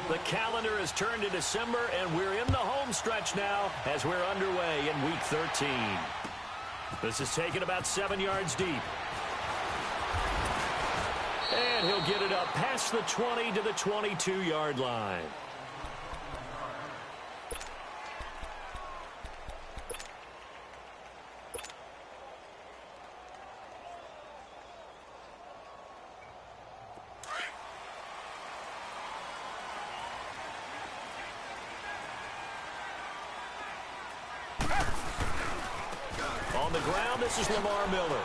The calendar has turned to December, and we're in the home stretch now as we're underway in Week 13. This is taken about 7 yards deep. And he'll get it up past the 20 to the 22-yard line. On the ground, this is Lamar Miller.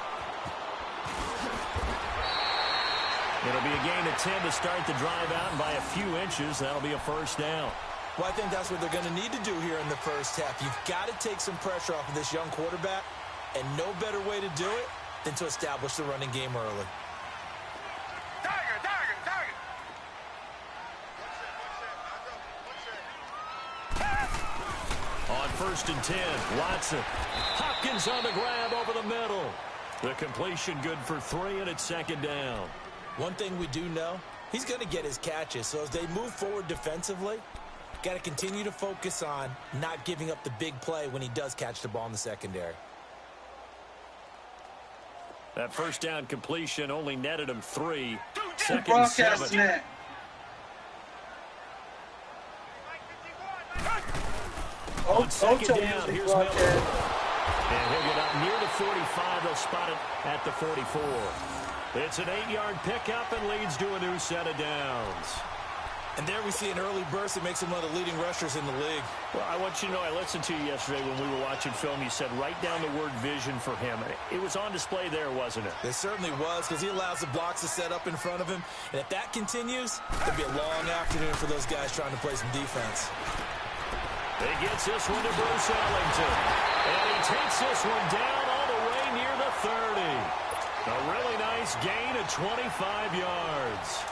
It'll be a gain of 10 to start the drive out, and by a few inches, that'll be a first down. Well, I think that's what they're going to need to do here in the first half. You've got to take some pressure off of this young quarterback, and no better way to do it than to establish the running game early. On 1st and 10, Watson. Hopkins on the grab over the middle. The completion good for 3, and it's 2nd down. One thing we do know, he's going to get his catches. So as they move forward defensively, got to continue to focus on not giving up the big play when he does catch the ball in the secondary. That first down completion only netted him 3. 2nd and 7. On 2nd down, here's Miller. And he'll get up near the 45. They'll spot it at the 44. It's an 8-yard pickup and leads to a new set of downs. And there we see an early burst that makes him one of the leading rushers in the league. Well, I want you to know, I listened to you yesterday when we were watching film. You said write down the word vision for him. It was on display there, wasn't it? It certainly was, because he allows the blocks to set up in front of him. And if that continues, it'll be a long afternoon for those guys trying to play some defense. He gets this one to Bruce Ellington. And he takes this one down all the way near the 30. A really nice gain of 25 yards.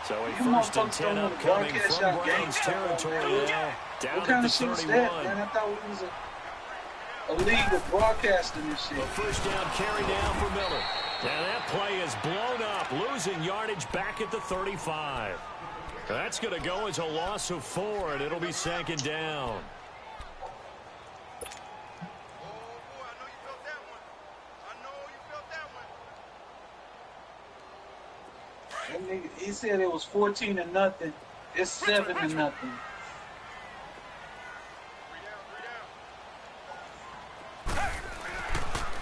So a 1st and 10 upcoming from Browns territory now. Down at the 31. Man, I thought it was a league of broadcasting this shit. A first down carry down for Miller. And that play is blown up, losing yardage back at the 35. That's going to go as a loss of 4, and it'll be 2nd down. He said it was 14-0. It's 7-0.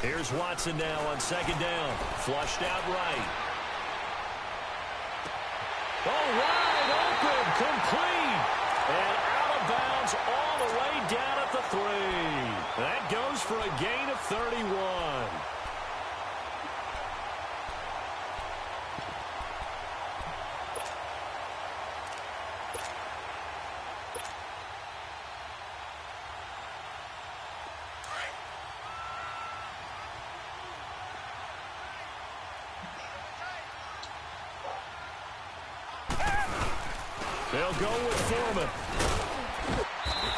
Here's Watson now on 2nd down. Flushed out right. Oh, wide open, complete. And out of bounds all the way down at the 3. That goes for a gain of 31. They'll go with Foreman.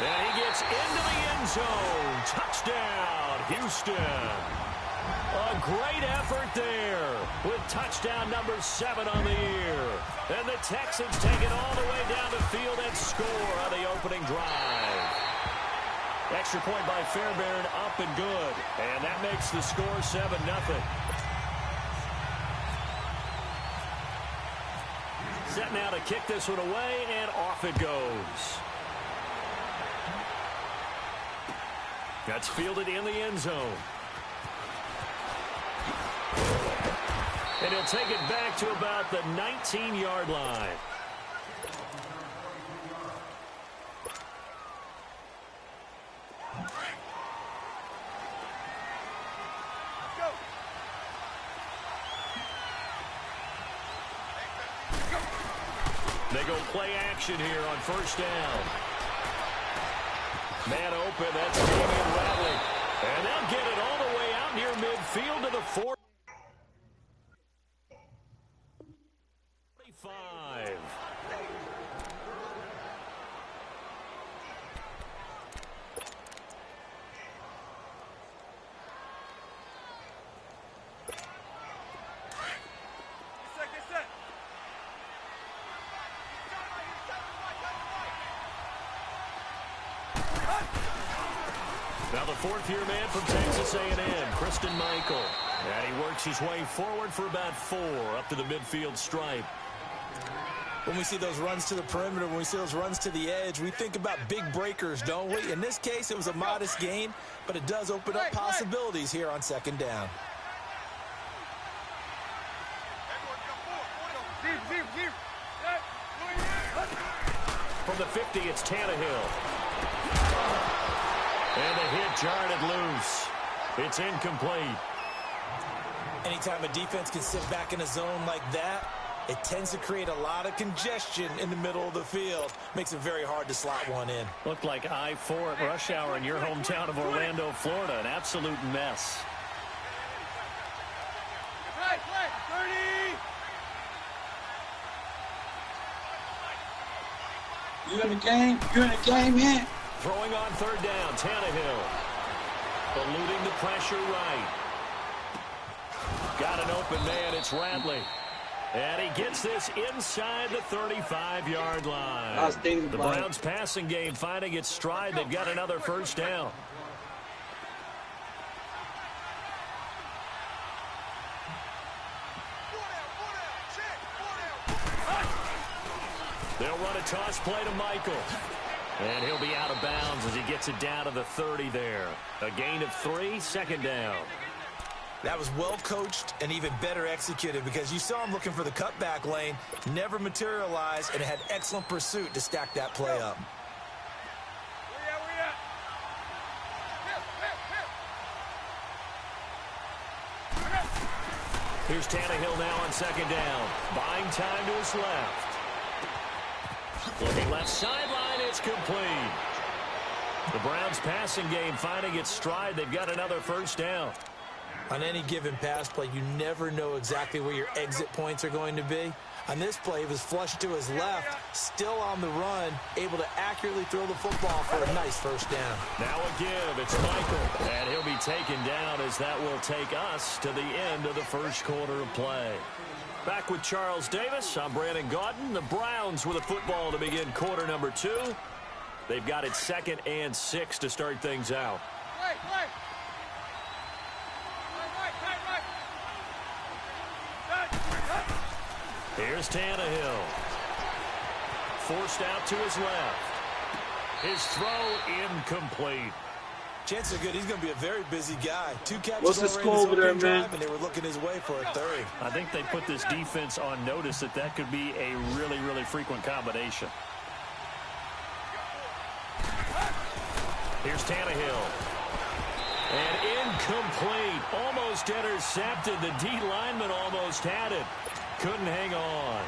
And he gets into the end zone. Touchdown, Houston. A great effort there with touchdown number 7 on the year. And the Texans take it all the way down the field and score on the opening drive. Extra point by Fairbairn, up and good. And that makes the score 7-0. Set now to kick this one away, and off it goes. That's fielded in the end zone. And he'll take it back to about the 19-yard line. They go play action here on 1st down. Man open, that's Damian Ratley. And they'll get it all the way out near midfield to the 45. Now the fourth-year man from Texas A&M, Christian Michael. And he works his way forward for about 4 up to the midfield stripe. When we see those runs to the perimeter, when we see those runs to the edge, we think about big breakers, don't we? In this case, it was a modest gain, but it does open up possibilities here on second down. From the 50, it's Tannehill. And the hit jarred it loose. It's incomplete. Anytime a defense can sit back in a zone like that, it tends to create a lot of congestion in the middle of the field. Makes it very hard to slot one in. Looked like I-4 at rush hour in your hometown of Orlando, Florida. An absolute mess. You in the game? You in the game, man? Throwing on third down, Tannehill. Eluding the pressure right. Got an open man, it's Radley. And he gets this inside the 35-yard line. The Browns passing game finding its stride. They've got another first down. They'll run a toss play to Michael. And he'll be out of bounds as he gets it down to the 30 there. A gain of 3, second down. That was well coached and even better executed because you saw him looking for the cutback lane, never materialized, and had excellent pursuit to stack that play up. Here's Tannehill now on second down. Buying time to his left. Looking left sideline, it's complete. The Browns passing game finding its stride. They've got another first down. On any given pass play, you never know exactly where your exit points are going to be. On this play, he was flushed to his left, still on the run, able to accurately throw the football for a nice first down. Now a give. It's Michael. And he'll be taken down as that will take us to the end of the first quarter of play. Back with Charles Davis. I'm Brandon Gaudin. The Browns with a football to begin quarter number 2. They've got it 2nd and 6 to start things out. Here's Tannehill. Forced out to his left. His throw incomplete. Chances are good. He's going to be a very busy guy. 2 catches What's the score over there, man? And they were looking his way for a third. I think they put this defense on notice that could be a really, really frequent combination. Here's Tannehill. And incomplete. Almost intercepted. The D lineman almost had it. Couldn't hang on.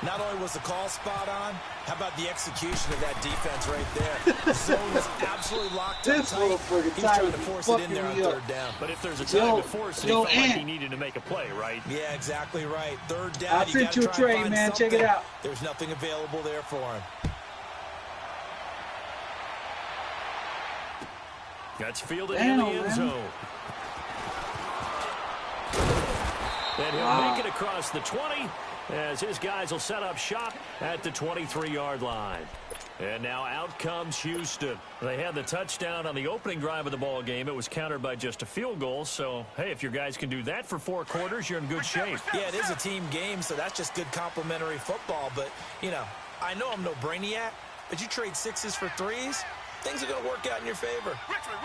Not only was the call spot on, how about the execution of that defense right there? The zone was absolutely locked up tight. He's trying to force it in there on third down. But if there's a time to force it, he felt like he needed to make a play, right? Yeah, exactly right. Third down, I sent you a trade, man. Check it out. There's nothing available there for him. That's fielded in the end zone. And he'll make it across the 20 as his guys will set up shop at the 23-yard line. And now out comes Houston. They had the touchdown on the opening drive of the ball game. It was countered by just a field goal. So, hey, if your guys can do that for 4 quarters, you're in good shape. Yeah, it is a team game, so that's just good complimentary football. But, you know, I know I'm no brainiac, but you trade 6s for 3s, things are going to work out in your favor. Richmond.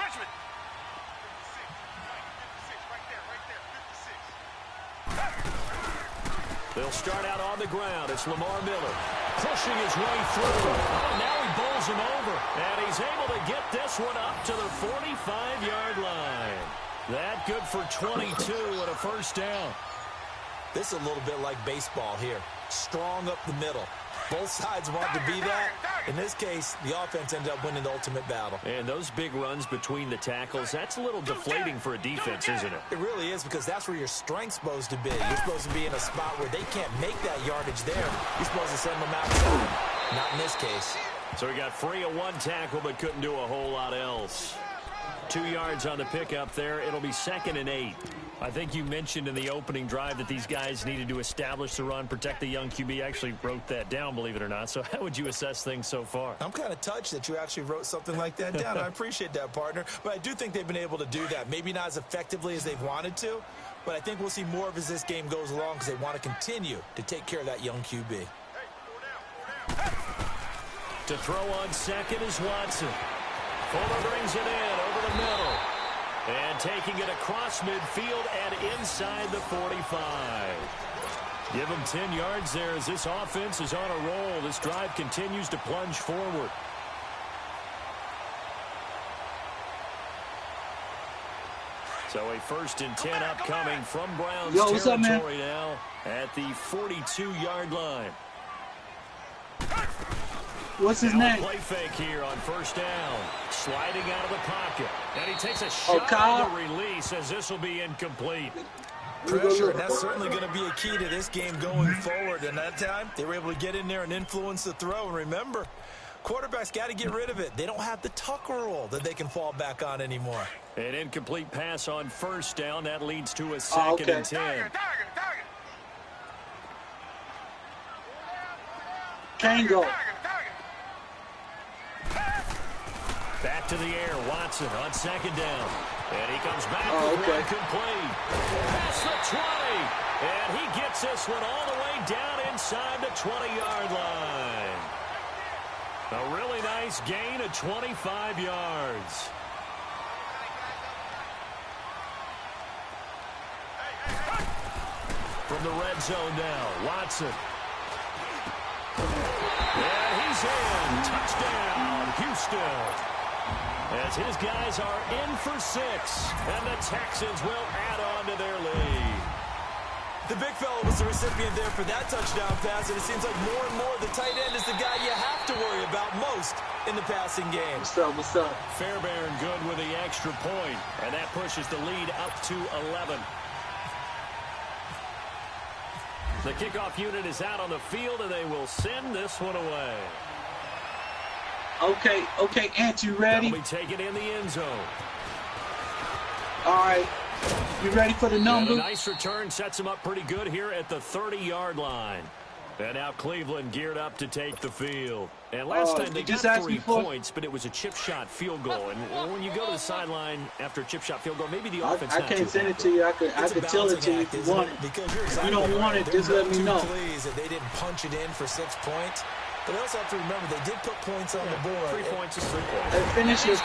They'll start out on the ground. It's Lamar Miller pushing his way through. Oh, now he bowls him over. And he's able to get this one up to the 45-yard line. That good for 22 and a first down. This is a little bit like baseball here. Strong up the middle. Both sides want to be that. In this case, the offense ended up winning the ultimate battle. And those big runs between the tackles, that's a little deflating for a defense, isn't it? It really is, because that's where your strength's supposed to be. You're supposed to be in a spot where they can't make that yardage there. You're supposed to send them outside. Not in this case. So he got free of 1 tackle, but couldn't do a whole lot else. 2 yards on the pickup there. It'll be 2nd and 8. I think you mentioned in the opening drive that these guys needed to establish the run, protect the young QB. I actually wrote that down, believe it or not. So how would you assess things so far? I'm kind of touched that you actually wrote something like that down. I appreciate that, partner. But I do think they've been able to do that. Maybe not as effectively as they've wanted to, but I think we'll see more of as this game goes along because they want to continue to take care of that young QB. To throw on second is Watson. Fuller brings it in over the middle. And taking it across midfield and inside the 45. Give them 10 yards there as this offense is on a roll. This drive continues to plunge forward. So a 1st and 10 upcoming from Browns territory now at the 42-yard line. What's his name? Play fake here on 1st down. Sliding out of the pocket. And he takes a shot on the release as this will be incomplete. Pressure, and that's certainly going to be a key to this game going forward. And that time, they were able to get in there and influence the throw. And remember, quarterbacks got to get rid of it. They don't have the tuck rule that they can fall back on anymore. An incomplete pass on 1st down. That leads to a 2nd and 10. Can't go. Back to the air, Watson on 2nd down. And he comes back with one complete. Past the 20. And he gets this one all the way down inside the 20-yard line. A really nice gain of 25 yards. From the red zone now, Watson. And he's in. Touchdown, Houston. As his guys are in for 6, and the Texans will add on to their lead. The big fella was the recipient there for that touchdown pass, and it seems like more and more the tight end is the guy you have to worry about most in the passing game. What's up? Fairbairn good with the extra point, and that pushes the lead up to 11. The kickoff unit is out on the field, and they will send this one away. Okay, Ant, you ready? They'll be taken in the end zone. All right. You ready for the number? And a nice return sets him up pretty good here at the 30-yard line. And now Cleveland geared up to take the field. And last time they got 3 points, but it was a chip shot field goal. And when you go to the sideline after a chip shot field goal, maybe the offense I can't send it to you. I could tell it to you if you want it. Because you're if you don't want it, just let me know. Pleased that they didn't punch it in for 6 points. But they also have to remember they did put points on the board. 3 points is 3 points. Hey, finish your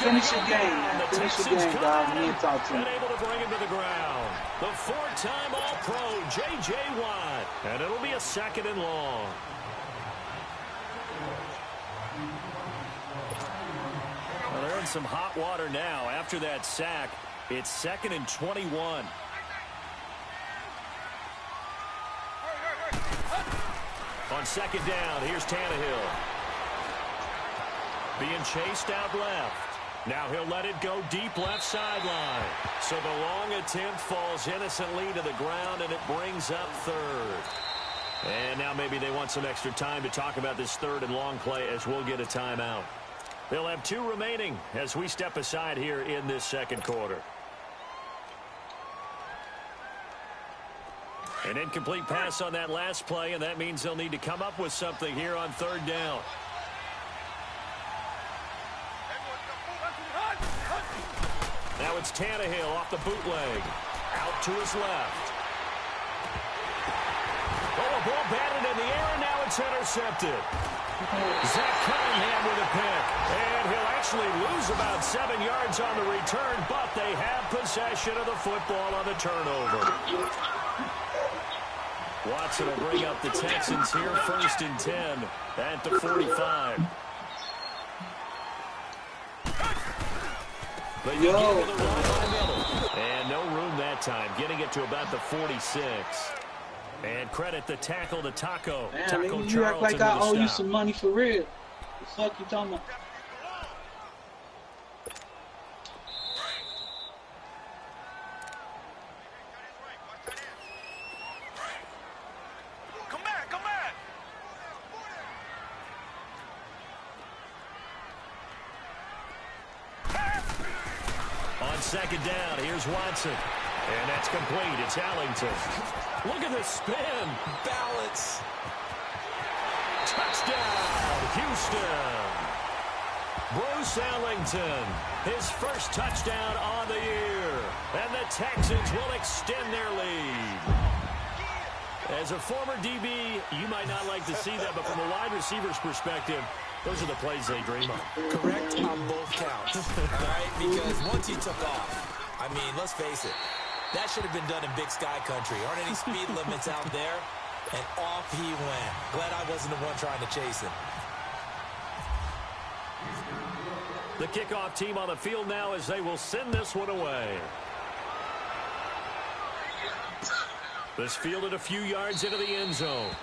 game, man. Finish your game, dog. Me and talk to him. Able to bring him to the ground. The 4-time All-Pro, J.J. Watt. And it'll be a 2nd and long. Well, they're in some hot water now. After that sack, it's 2nd and 21. On 2nd down, here's Tannehill. Being chased out left. Now he'll let it go deep left sideline. So the long attempt falls innocently to the ground, and it brings up 3rd. And now maybe they want some extra time to talk about this 3rd and long play as we'll get a timeout. They'll have 2 remaining as we step aside here in this 2nd quarter. An incomplete pass on that last play, and that means they'll need to come up with something here on 3rd down. Now it's Tannehill off the bootleg. Out to his left. Oh, a ball batted in the air, and now it's intercepted. Zach Cunningham with a pick. And he'll actually lose about 7 yards on the return, but they have possession of the football on the turnover. Watson will bring up the Texans here, 1st and 10 at the 45. But you give it the run by middle. And no room that time, getting it to about the 46. And credit the tackle to Taco. Man, Taco maybe you act like I owe you some money for real. The fuck you talking about? On 2nd down, here's Watson. And that's complete. It's Allington. Look at this spin. Balance. Touchdown, Houston. Bruce Allington, his first touchdown on the year. And the Texans will extend their lead. As a former DB, you might not like to see that, but from a wide receiver's perspective, those are the plays they dream of. Correct on both counts. All right? Because once he took off, I mean, let's face it, that should have been done in Big Sky Country. Aren't any speed limits out there? And off he went. Glad I wasn't the one trying to chase him. The kickoff team on the field now as they will send this one away. This fielded a few yards into the end zone.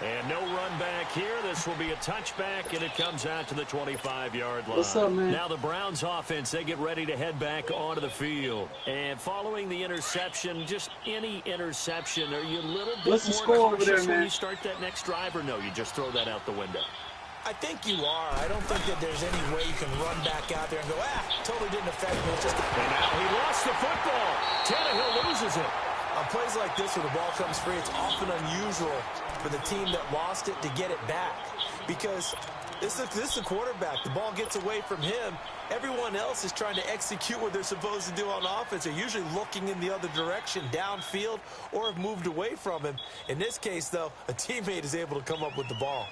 And no run back here. This will be a touchback, and it comes out to the 25-yard line. What's up, man? Now the Browns offense, they get ready to head back onto the field. And following the interception, just any interception, are you a little bit What's the more score over cautious there, when man? you start that next drive, or no, you just throw that out the window? I think you are. I don't think that there's any way you can run back out there and go, totally didn't affect me. It's just And now he lost the football. Tannehill loses it. on plays like this where the ball comes free, it's often unusual for the team that lost it to get it back, because this is a quarterback. The ball gets away from him. Everyone else is trying to execute what they're supposed to do on offense. They're usually looking in the other direction, downfield, or have moved away from him. In this case, though, a teammate is able to come up with the ball.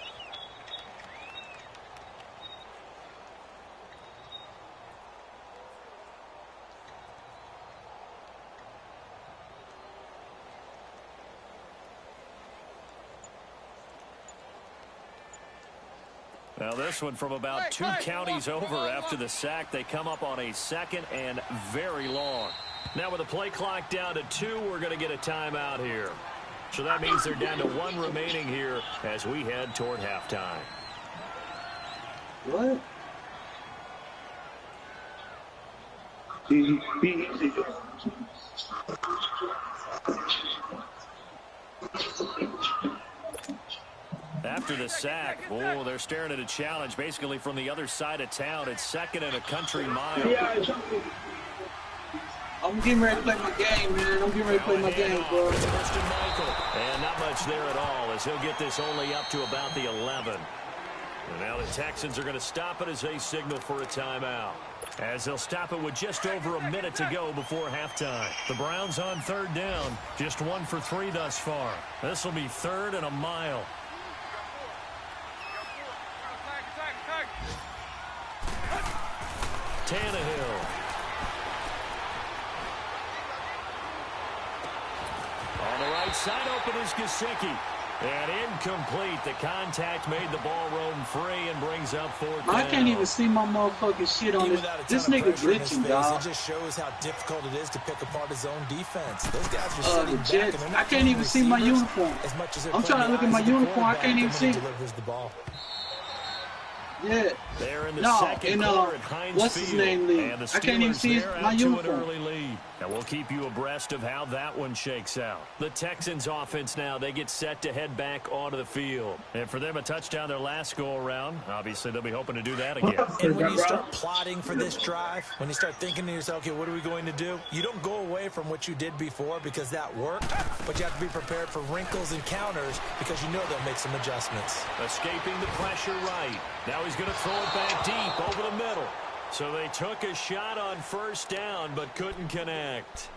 Now this one from about two counties over after the sack. They come up on a second and very long. Now with the play clock down to 2, we're going to get a timeout here. So that means they're down to 1 remaining here as we head toward halftime. What? After the sack, they're staring at a challenge basically from the other side of town. It's second and a country mile. I'm getting ready to play my game, man. I'm getting ready to play my game, bro. And not much there at all as he'll get this only up to about the 11. And now the Texans are going to stop it as they signal for a timeout. As they'll stop it with just over a minute to go before halftime. The Browns on third down, just 1 for 3 thus far. This will be third and a mile. Tannehill. On the right side, open is Gesicki. And incomplete. The contact made the ball roam free and brings up 4th down. I can't even see my motherfucking shit on this. This nigga glitching, dog. It just shows how difficult it is to pick apart his own defense. Those guys are sitting back and they're not, I can't even see my uniform. as much as I'm trying to look at my uniform. I can't even see. Delivers the ball. Yeah. They're in the second quarter at Heinz what's his Field, name, Lee? and the I can't even Steelers, see they're my out to an uniform. early lead. And we'll keep you abreast of how that one shakes out. The Texans offense now, they get set to head back onto the field. And for them, a touchdown their last go-around. Obviously, they'll be hoping to do that again. And when you start plotting for this drive, when you start thinking to yourself, okay, what are we going to do? You don't go away from what you did before because that worked, but you have to be prepared for wrinkles and counters because you know they'll make some adjustments. Escaping the pressure right. Now he's going to throw it back deep over the middle. So they took a shot on first down but couldn't connect.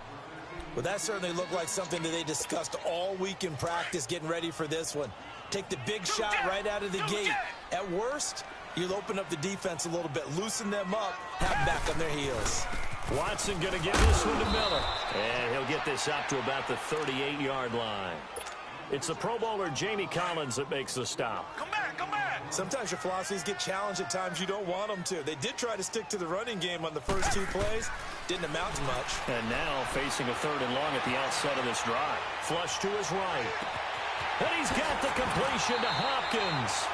Well, that certainly looked like something that they discussed all week in practice getting ready for this one. Take the big shot right out of the gate. At worst, you'll open up the defense a little bit, loosen them up, have them back on their heels. Watson going to give this one to Miller. And he'll get this up to about the 38-yard line. It's the Pro Bowler Jamie Collins that makes the stop. Come back, come back. Sometimes your philosophies get challenged at times you don't want them to. They did try to stick to the running game on the first 2 plays. Didn't amount to much. And now facing a 3rd and long at the outset of this drive. Flush to his right. And he's got the completion to Hopkins.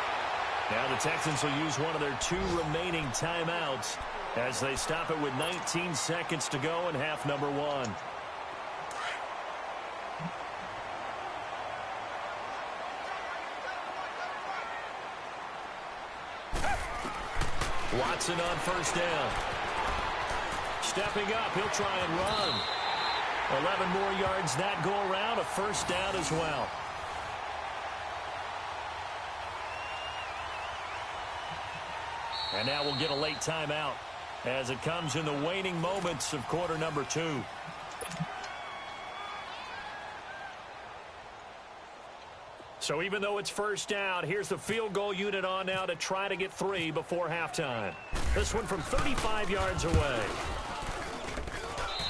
Now the Texans will use one of their 2 remaining timeouts as they stop it with 19 seconds to go in half number 1. Watson on first down. Stepping up, he'll try and run. 11 more yards that go around, a first down as well. And now we'll get a late timeout as it comes in the waning moments of quarter number 2. So even though it's first down, here's the field goal unit on now to try to get 3 before halftime. This one from 35 yards away.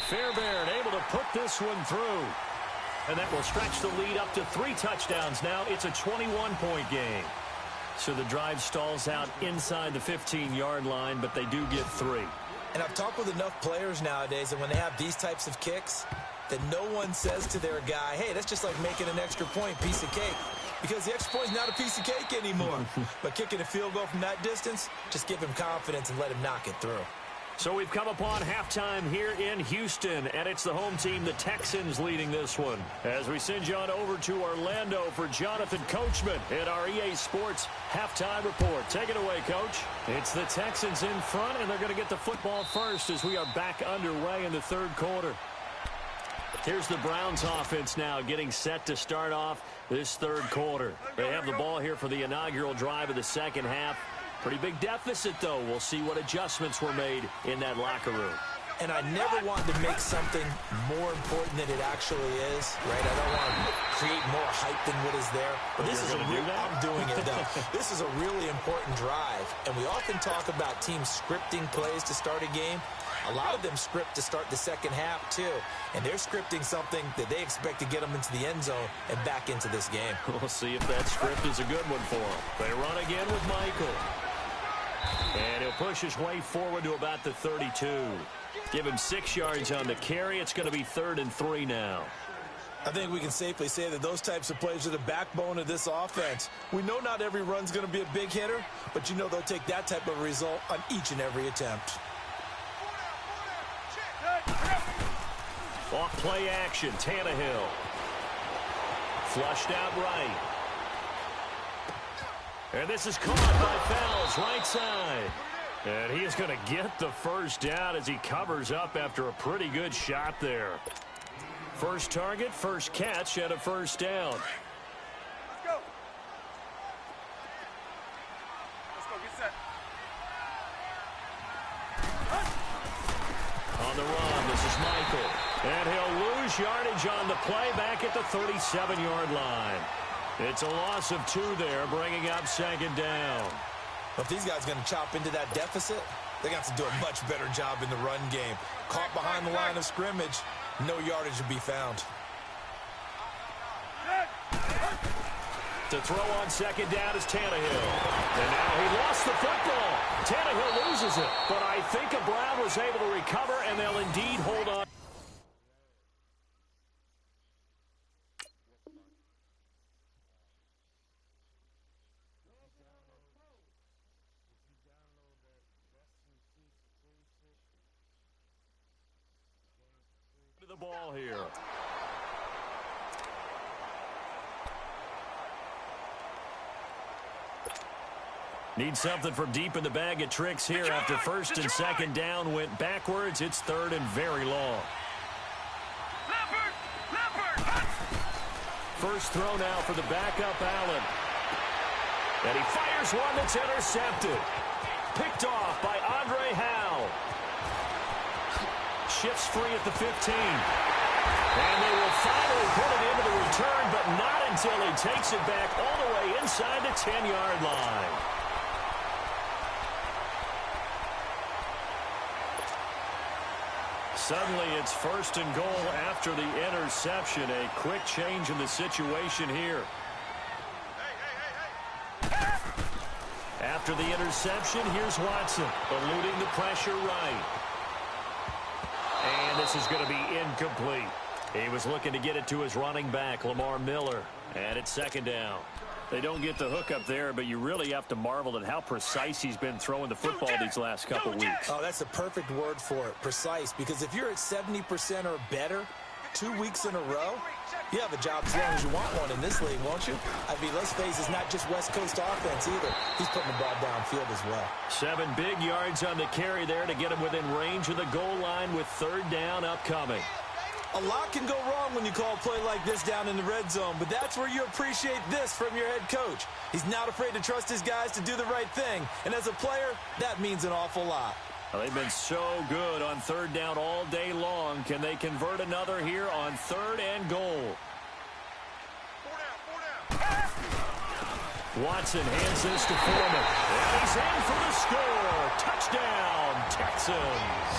Fairbairn able to put this one through. And that will stretch the lead up to 3 touchdowns now. It's a 21-point game. So the drive stalls out inside the 15-yard line, but they do get 3. And I've talked with enough players nowadays that when they have these types of kicks, that no one says to their guy, hey, that's just like making an extra point, piece of cake. Because the extra point is not a piece of cake anymore. But kicking a field goal from that distance, just give him confidence and let him knock it through. So we've come upon halftime here in Houston, and it's the home team, the Texans, leading this one. As we send you on over to Orlando for Jonathan Coachman in our EA Sports halftime report. Take it away, Coach. It's the Texans in front, and they're going to get the football first as we are back underway in the third quarter. Here's the Browns offense now getting set to start off this third quarter. They have the ball here for the inaugural drive of the second half. Pretty big deficit, though. We'll see what adjustments were made in that locker room. And I never want to make something more important than it actually is, right? I don't want to create more hype than what is there. But this is a real, I'm doing it, though. This is a really important drive. And we often talk about teams scripting plays to start a game. A lot of them script to start the second half, too. And they're scripting something that they expect to get them into the end zone and back into this game. We'll see if that script is a good one for them. They run again with Michael. And he'll push his way forward to about the 32. Give him 6 yards on the carry. It's going to be 3rd and 3 now. I think we can safely say that those types of plays are the backbone of this offense. We know not every run's going to be a big hitter, but you know they'll take that type of result on each and every attempt. Off play action, Tannehill. Flushed out right. And this is caught by Fells, right side. And he is going to get the first down as he covers up after a pretty good shot there. First target, first catch, and a first down. Let's go, get set. On the run, this is Michael. And he'll lose yardage on the play back at the 37-yard line. It's a loss of 2 there, bringing up second down. If these guys are going to chop into that deficit, they got to do a much better job in the run game. Caught behind the line of scrimmage, no yardage to be found. To throw on second down is Tannehill. And now he lost the football. Tannehill loses it. But I think Brown was able to recover, and they'll indeed hold on. The ball here. Need something from deep in the bag of tricks here after first and second down went backwards. It's 3rd and very long. First throw now for the backup Allen. And he fires one that's intercepted. Picked off by Andre Howe. Shifts free at the 15. And they will finally put it into the return, but not until he takes it back all the way inside the 10-yard line. Suddenly it's 1st and goal after the interception. A quick change in the situation here. After the interception, here's Watson, eluding the pressure right. And this is going to be incomplete. He was looking to get it to his running back, Lamar Miller. And it's second down. They don't get the hook up there, but you really have to marvel at how precise he's been throwing the football these last couple weeks. Oh, that's the perfect word for it, precise. Because if you're at 70% or better 2 weeks in a row, you have a job as long as you want one in this league, won't you? I mean, let's face it, it's not just West Coast offense either. He's putting the ball downfield as well. 7 big yards on the carry there to get him within range of the goal line with 3rd down upcoming. A lot can go wrong when you call a play like this down in the red zone, but that's where you appreciate this from your head coach. He's not afraid to trust his guys to do the right thing, and as a player, that means an awful lot. Well, they've been so good on third down all day long. Can they convert another here on 3rd and goal? Watson hands this to Foreman. And he's in for the score. Touchdown, Texans.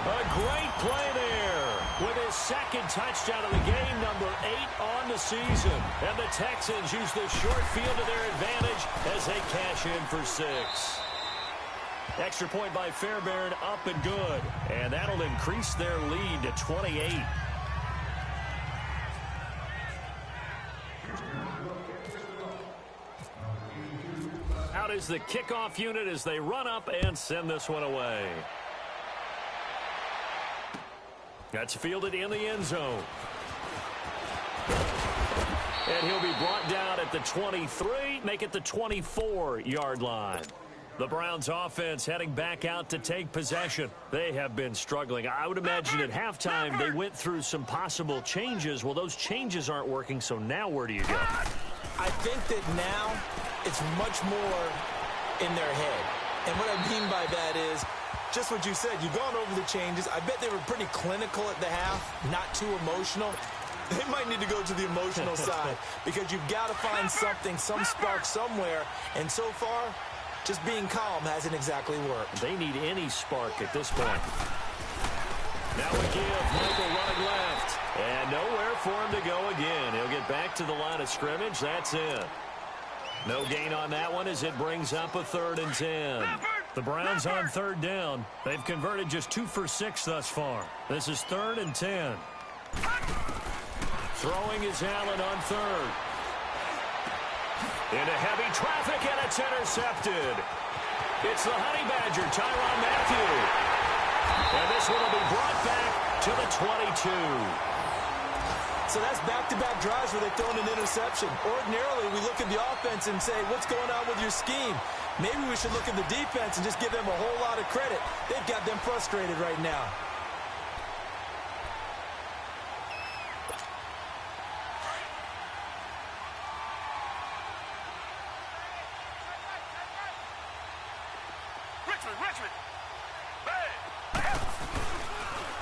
A great play there with his 2nd touchdown of the game, number 8 on the season. And the Texans use the short field to their advantage as they cash in for 6. Extra point by Fairbairn, up and good. And that'll increase their lead to 28. Out is the kickoff unit as they run up and send this one away. That's fielded in the end zone. And he'll be brought down at the 23, make it the 24-yard line. The Browns offense heading back out to take possession. They have been struggling. I would imagine at halftime they went through some possible changes. Well, those changes aren't working, so now where do you go? I think that now it's much more in their head. And what I mean by that is just what you said. You've gone over the changes. I bet they were pretty clinical at the half, not too emotional. They might need to go to the emotional side because you've got to find something, some spark somewhere. And so far, just being calm hasn't exactly worked. They need any spark at this point. Now we give Michael running left. And nowhere for him to go again. He'll get back to the line of scrimmage. That's it. No gain on that one as it brings up a 3rd and 10. The Browns on 3rd down. They've converted just 2 for 6 thus far. This is 3rd and 10. Throwing is Allen on 3rd. Into heavy traffic, and it's intercepted. It's the Honey Badger, Tyrann Mathieu. And this one will be brought back to the 22. So that's back-to-back drives where they've thrown an interception. Ordinarily, we look at the offense and say, what's going on with your scheme? Maybe we should look at the defense and just give them a whole lot of credit. They've got them frustrated right now.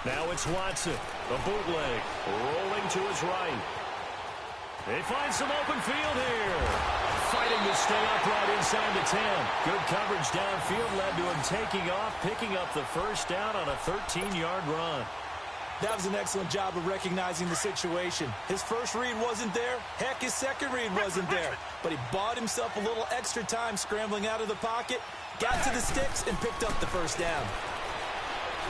Now it's Watson, a bootleg, rolling to his right. They find some open field here. Fighting to stay upright inside the 10. Good coverage downfield led to him taking off, picking up the 1st down on a 13-yard run. That was an excellent job of recognizing the situation. His first read wasn't there. Heck, his second read wasn't there. But he bought himself a little extra time scrambling out of the pocket, got to the sticks, and picked up the 1st down.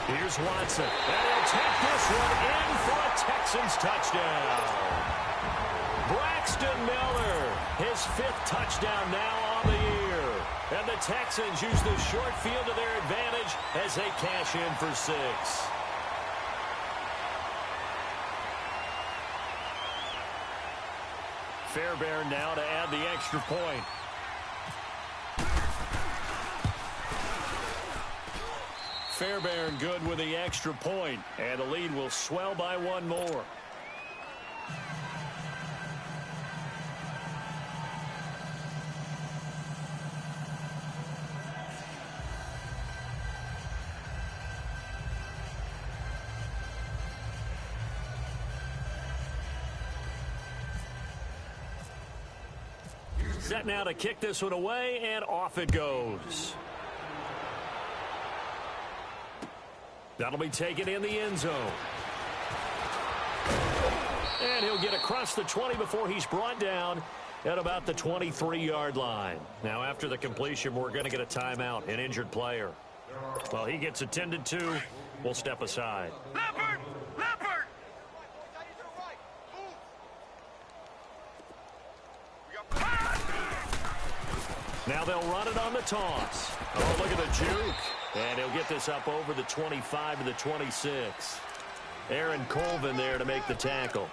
Here's Watson. And he'll take this one in for a Texans touchdown. Braxton Miller, his 5th touchdown now on the year. And the Texans use the short field to their advantage as they cash in for 6. Fairbairn now to add the extra point. Fairbairn good with the extra point, and the lead will swell by 1 more. Set now to kick this one away, and off it goes. That'll be taken in the end zone. And he'll get across the 20 before he's brought down at about the 23-yard line. Now, after the completion, we're going to get a timeout, an injured player. Well, he gets attended to. We'll step aside. Leopard! Leopard! Now they'll run it on the toss. Oh, look at the juke. And he'll get this up over the 25 to the 26. Aaron Colvin there to make the tackle.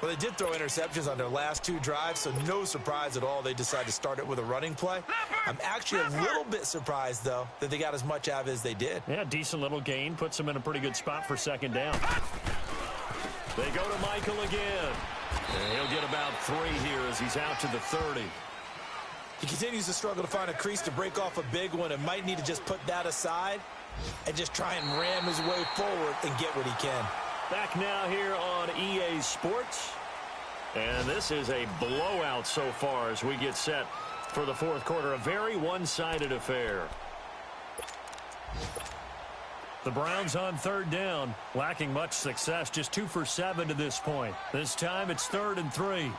Well, they did throw interceptions on their last 2 drives, so no surprise at all they decided to start it with a running play. I'm actually a little bit surprised, though, that they got as much out of it as they did. Yeah, decent little gain. Puts them in a pretty good spot for 2nd down. They go to Michael again. And he'll get about 3 here as he's out to the 30. He continues to struggle to find a crease to break off a big one and might need to just put that aside and just try and ram his way forward and get what he can. Back now here on EA Sports. And this is a blowout so far as we get set for the fourth quarter. A very one-sided affair. The Browns on third down, lacking much success, just 2 for 7 to this point. This time it's 3rd and 3.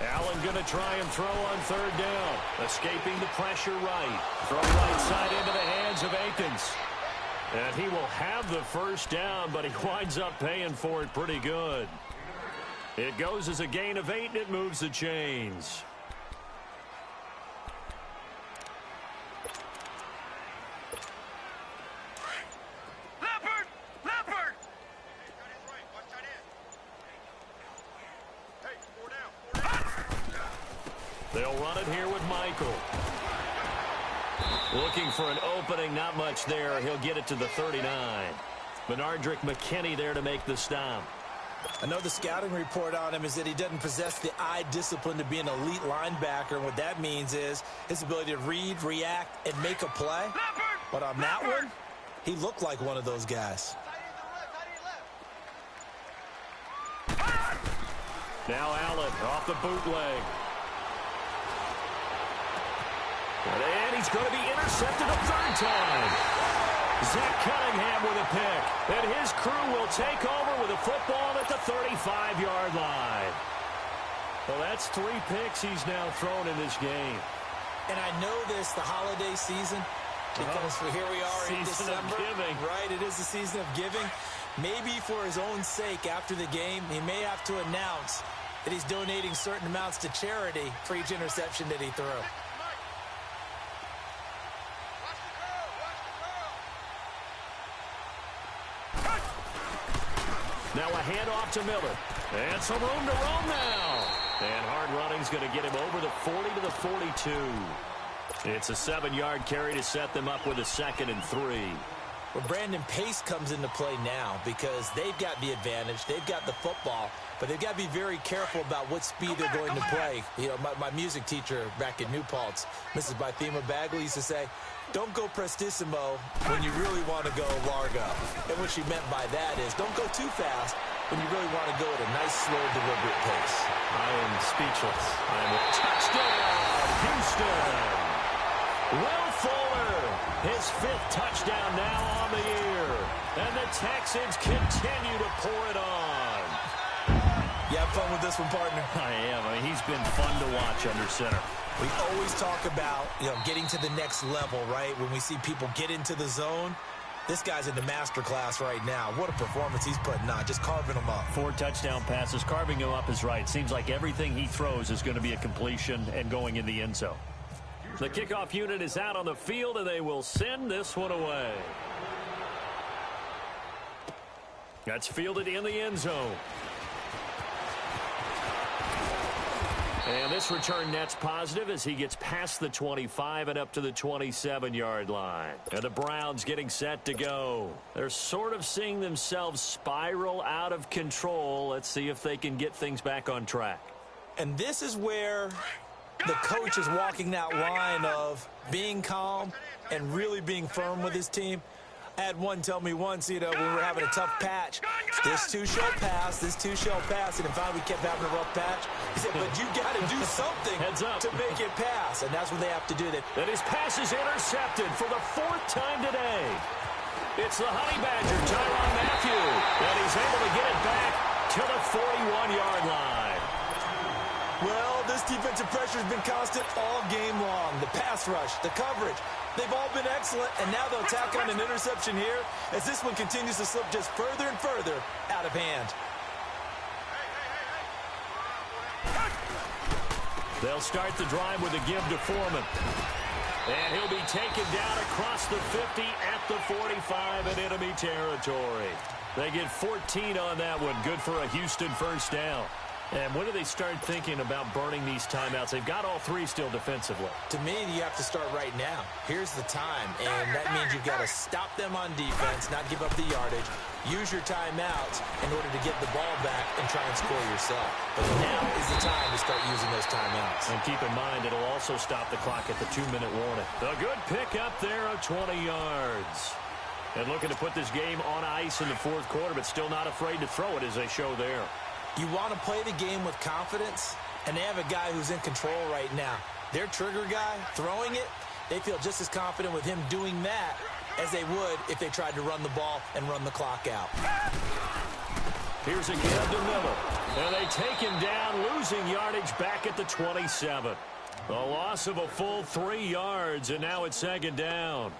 Allen going to try and throw on third down. Escaping the pressure right. Throw right side into the hands of Akins. And he will have the first down, but he winds up paying for it pretty good. It goes as a gain of 8, and it moves the chains. They'll run it here with Michael. Looking for an opening, not much there. He'll get it to the 39. Benardrick McKinney there to make the stop. I know the scouting report on him is that he doesn't possess the eye discipline to be an elite linebacker. And what that means is his ability to read, react, and make a play. But on that one, he looked like one of those guys. Now Allen off the bootleg. And he's going to be intercepted a 3rd time. Zach Cunningham with a pick. And his crew will take over with a football at the 35-yard line. Well, that's 3 picks he's now thrown in this game. And I know this, the holiday season, because here we are in December. Giving. Right, it is the season of giving. Maybe for his own sake after the game, he may have to announce that he's donating certain amounts to charity for each interception that he threw. Now a handoff to Miller. And some room to roam now. And hard running's going to get him over the 40 to the 42. It's a 7-yard carry to set them up with a 2nd and 3. Well, Brandon, pace comes into play now because they've got the advantage. They've got the football, but they've got to be very careful about what speed they're going to play. You know, my music teacher back in New Paltz, Mrs. Bythema Bagley, used to say, don't go prestissimo when you really want to go largo. And what she meant by that is don't go too fast when you really want to go at a nice, slow, deliberate pace. I am speechless. Touchdown, Houston. Will Fuller, his 5th touchdown now on the year. And the Texans continue to pour it on. You have fun with this one, partner? I am. I mean, he's been fun to watch under center. We always talk about, getting to the next level, right? When we see people get into the zone, this guy's in the master class right now. What a performance he's putting on, just carving them up. 4 touchdown passes. Carving him up is right. Seems like everything he throws is going to be a completion and going in the end zone. The kickoff unit is out on the field, and they will send this one away. That's fielded in the end zone. And this return net's positive as he gets past the 25 and up to the 27-yard line. And the Browns getting set to go. They're sort of seeing themselves spiral out of control. Let's see if they can get things back on track. And this is where the coach is walking that line of being calm and really being firm with his team. I had one tell me once, when we were having a tough patch, this too shall pass, this too shall pass, and finally we kept having a rough patch. He said, but you got to do something to make it pass, and that's what they have to do. And his pass is intercepted for the 4th time today. It's the Honey Badger, Tyrann Mathieu, and he's able to get it back to the 41-yard line. Well, this defensive pressure has been constant all game long. The pass rush, the coverage, they've all been excellent, and now they'll tack on an interception here as this one continues to slip just further and further out of hand. They'll start the drive with a give to Foreman. And he'll be taken down across the 50 at the 45 in enemy territory. They get 14 on that one. Good for a Houston first down. And when do they start thinking about burning these timeouts? They've got all three still defensively. To me, you have to start right now. Here's the time, and that means you've got to stop them on defense, not give up the yardage, use your timeouts in order to get the ball back and try and score yourself. But now is the time to start using those timeouts. And keep in mind, it'll also stop the clock at the 2-minute warning. A good pick up there of 20 yards. And looking to put this game on ice in the fourth quarter, but still not afraid to throw it as they show there. You want to play the game with confidence, and they have a guy who's in control right now. Their trigger guy, throwing it, they feel just as confident with him doing that as they would if they tried to run the ball and run the clock out. Here's a give to Miller. And they take him down, losing yardage back at the 27. A loss of a full 3 yards, and now it's second down.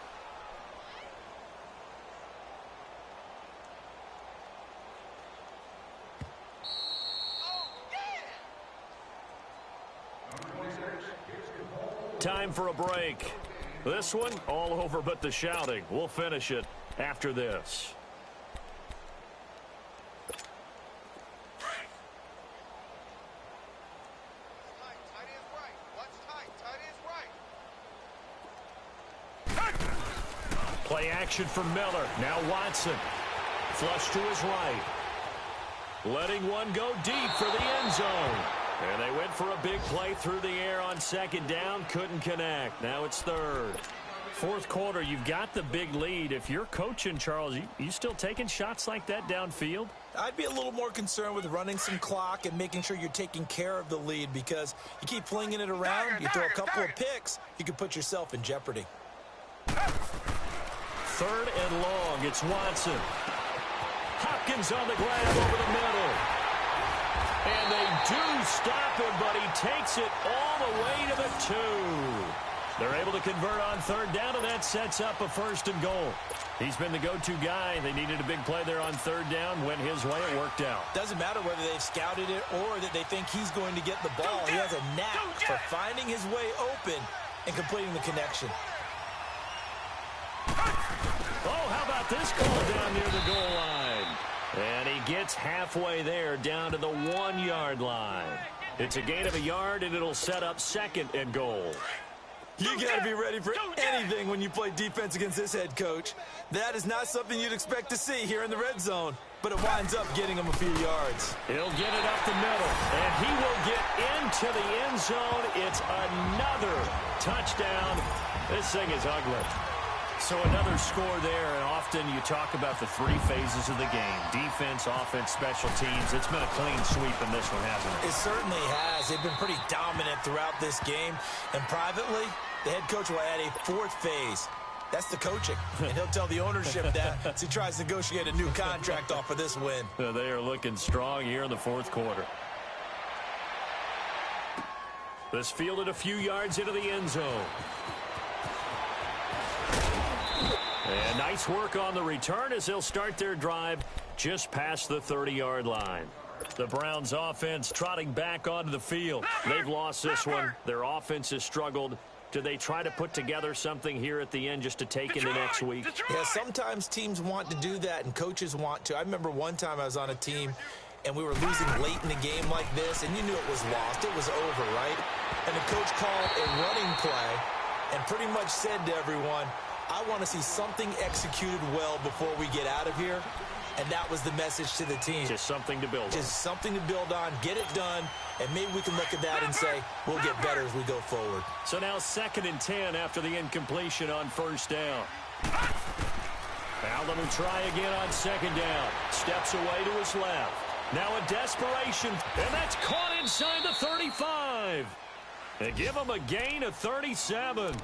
Time for a break. This one, all over but the shouting. We'll finish it after this. Play action for Miller. Now Watson. Flush to his right. Letting one go deep for the end zone. And they went for a big play through the air on second down. Couldn't connect. Now it's third. Fourth quarter, you've got the big lead. If you're coaching, Charles, you still taking shots like that downfield? I'd be a little more concerned with running some clock and making sure you're taking care of the lead, because you keep flinging it around, you throw a couple of picks, you can put yourself in jeopardy. Third and long. It's Watson. Hopkins on the grab over the middle. And they do stop him, but he takes it all the way to the 2. They're able to convert on third down, and that sets up a first and goal. He's been the go-to guy. They needed a big play there on third down. Went his way. It worked out. Doesn't matter whether they've scouted it or that they think he's going to get the ball. He has a knack for finding his way open and completing the connection. Oh, how about this call down near the goal line? And he gets halfway there, down to the 1-yard line. It's a gain of a yard, and it'll set up second and goal. You got to be ready for anything when you play defense against this head coach. That is not something you'd expect to see here in the red zone, but it winds up getting him a few yards. He'll get it up the middle, and he will get into the end zone. It's another touchdown. This thing is ugly. So another score there, and often you talk about the 3 phases of the game. Defense, offense, special teams. It's been a clean sweep in this one, hasn't it? It certainly has. They've been pretty dominant throughout this game. And privately, the head coach will add a 4th phase. That's the coaching. And he'll tell the ownership that as he tries to negotiate a new contract off of this win. They are looking strong here in the fourth quarter. This fielded a few yards into the end zone. And nice work on the return as they'll start their drive just past the 30-yard line. The Browns offense trotting back onto the field. They've lost this one. Their offense has struggled. Do they try to put together something here at the end just to take into next week? Yeah, sometimes teams want to do that and coaches want to. I remember one time I was on a team and we were losing late in the game like this, and you knew it was lost. It was over, right? And the coach called a running play and pretty much said to everyone, I want to see something executed well before we get out of here. And that was the message to the team. Just something to build on. Just something to build on, get it done, and maybe we can look at that and say, we'll get better as we go forward. So now 2nd and 10 after the incompletion on first down. Allen will try again on second down. Steps away to his left. Now a desperation, and that's caught inside the 35. They give him a gain of 37.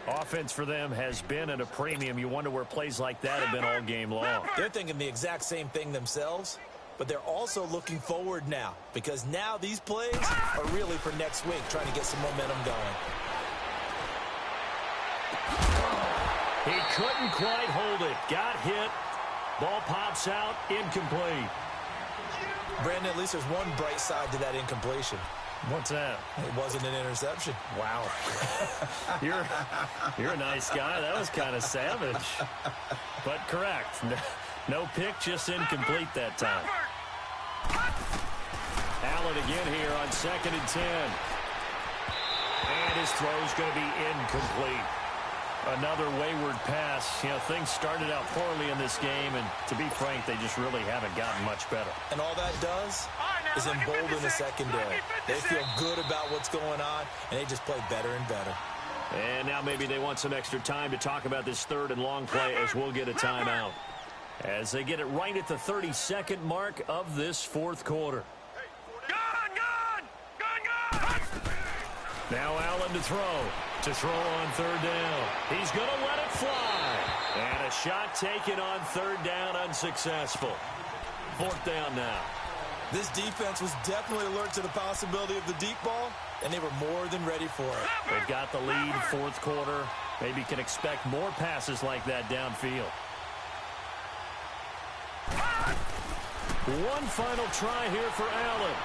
Offense for them has been at a premium. You wonder where plays like that have been all game long. They're thinking the exact same thing themselves, but they're also looking forward now, because now these plays are really for next week, trying to get some momentum going. He couldn't quite hold it. Got hit. Ball pops out. Incomplete. Brandon, at least there's one bright side to that incompletion. What's that? It wasn't an interception. Wow. You're a nice guy. That was kind of savage. But correct. No pick, just incomplete that time. Allen again here on 2nd and 10. And his throw's going to be incomplete. Another wayward pass. You know, things started out poorly in this game, and to be frank, they just really haven't gotten much better. And all that does is embolden the secondary. They feel good about what's going on, and they just play better and better. And now maybe they want some extra time to talk about this 3rd and long play as we'll get a timeout. As they get it right at the 32nd mark of this 4th quarter. Now Allen to throw. To throw on 3rd down. He's going to let it fly. And a shot taken on 3rd down, unsuccessful. 4th down now. This defense was definitely alert to the possibility of the deep ball, and they were more than ready for it. They've got the lead, 4th quarter. Maybe can expect more passes like that downfield. One final try here for Allen.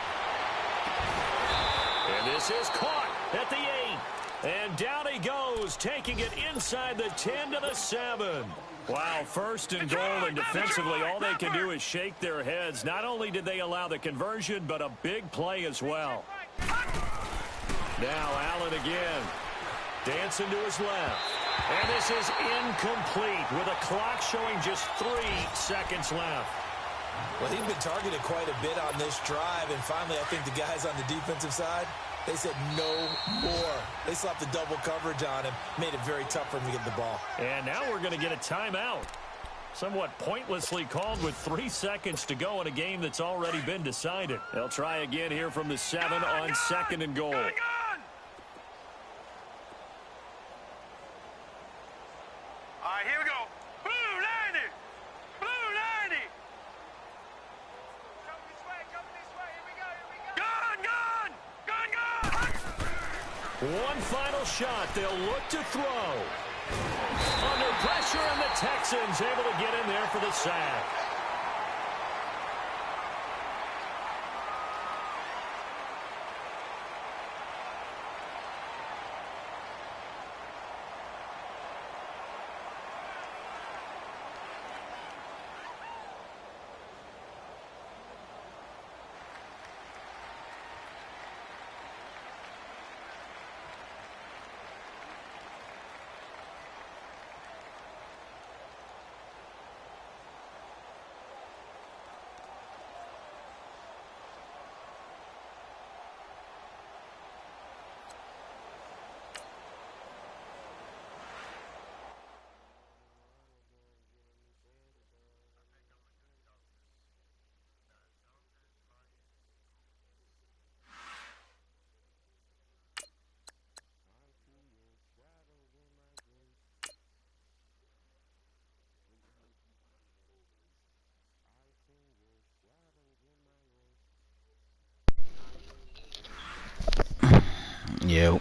And this is caught at the 8. And down he goes, taking it inside the 10 to the 7. Wow, 1st and goal, and defensively all they can do is shake their heads. Not only did they allow the conversion, but a big play as well. Now Allen again. Dancing to his left. And this is incomplete with a clock showing just 3 seconds left. Well, he'd been targeted quite a bit on this drive, and finally I think the guys on the defensive side, they said no more. They slapped the double coverage on him, made it very tough for him to get the ball. And now we're going to get a timeout. Somewhat pointlessly called with 3 seconds to go in a game that's already been decided. They'll try again here from the 7 on 2nd and goal. All right, here we go. Blue 90. Blue 90. Jump this way. Here we go. Gun. One final shot. They'll look to throw. Under pressure, and the Texans able to get in there for the sack. Yo.